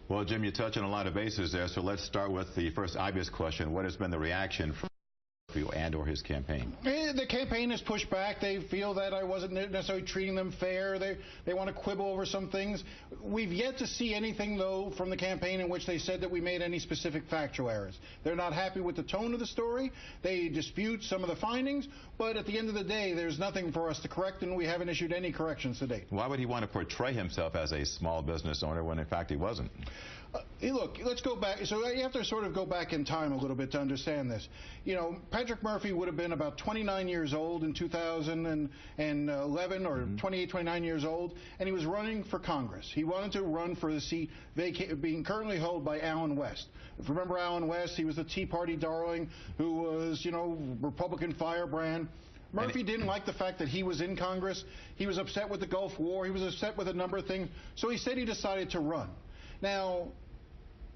Well, Jim, you touch on a lot of bases there, so let's start with the first obvious question. What has been the reaction from and/or his campaign? The campaign has pushed back. They feel that I wasn't necessarily treating them fair. They want to quibble over some things. We've yet to see anything, though, from the campaign in which they said that we made any specific factual errors. They're not happy with the tone of the story. They dispute some of the findings, but at the end of the day, there's nothing for us to correct, and we haven't issued any corrections to date. Why would he want to portray himself as a small business owner when, in fact, he wasn't? Look, let's go back. So you have to sort of go back in time a little bit to understand this. You know, Patrick Murphy would have been about 29 years old in 2011, or 28, 29 years old, and he was running for Congress. He wanted to run for the seat being currently held by Allen West. If you remember Allen West, he was the Tea Party darling who was, you know, Republican firebrand. Murphy didn't like the fact that he was in Congress. He was upset with the Gulf War. He was upset with a number of things. So he said he decided to run. Now,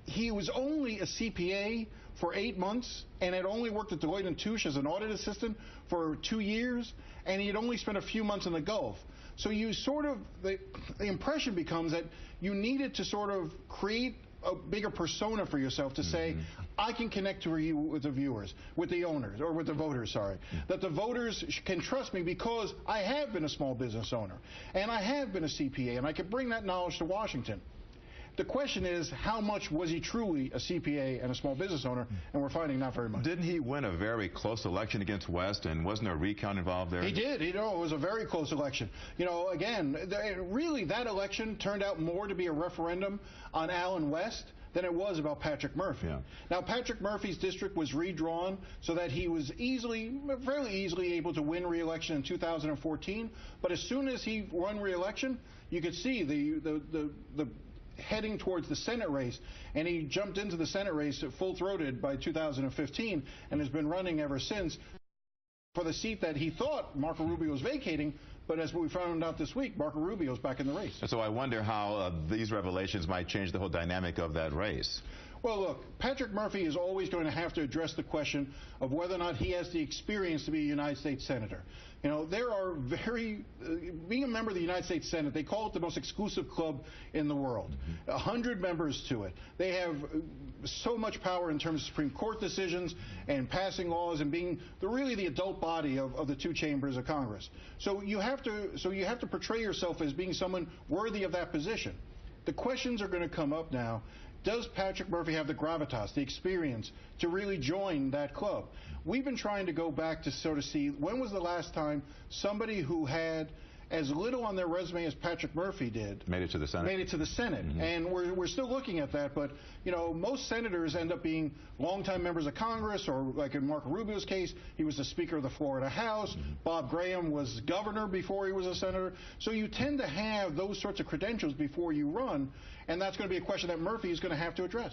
he was only a CPA for 8 months and had only worked at Deloitte & Touche as an audit assistant for 2 years, and he had only spent a few months in the Gulf. So you sort of, the impression becomes that you needed to sort of create a bigger persona for yourself to say, I can connect with the viewers, with the owners, or with the voters, sorry. That the voters can trust me because I have been a small business owner, and I have been a CPA, and I can bring that knowledge to Washington. The question is, how much was he truly a CPA and a small business owner? And we're finding not very much. Didn't he win a very close election against West, and wasn't there a recount involved there? He did. You know, it was a very close election. You know, again, really that election turned out more to be a referendum on Allen West than it was about Patrick Murphy. Yeah. Now, Patrick Murphy's district was redrawn so that he was fairly easily able to win re-election in 2014. But as soon as he won re-election, you could see the heading towards the Senate race, and he jumped into the Senate race full-throated by 2015 and has been running ever since for the seat that he thought Marco Rubio was vacating. But as we found out this week, Marco Rubio's back in the race. So I wonder how these revelations might change the whole dynamic of that race. Well, look, Patrick Murphy is always going to have to address the question of whether or not he has the experience to be a United States Senator. You know, there are being a member of the United States Senate, they call it the most exclusive club in the world. 100 members to it. They have so much power in terms of Supreme Court decisions and passing laws and being really the adult body of the two chambers of Congress. So you have to portray yourself as being someone worthy of that position. The questions are going to come up now. Does Patrick Murphy have the gravitas, the experience, to really join that club? We've been trying to go back to sort of see when was the last time somebody who had as little on their resume as Patrick Murphy did made it to the Senate. Made it to the Senate. And we're still looking at that, but you know, most senators end up being longtime members of Congress, or like in Marco Rubio's case, he was the Speaker of the Florida House. Bob Graham was governor before he was a senator. So you tend to have those sorts of credentials before you run, and that's going to be a question that Murphy is going to have to address.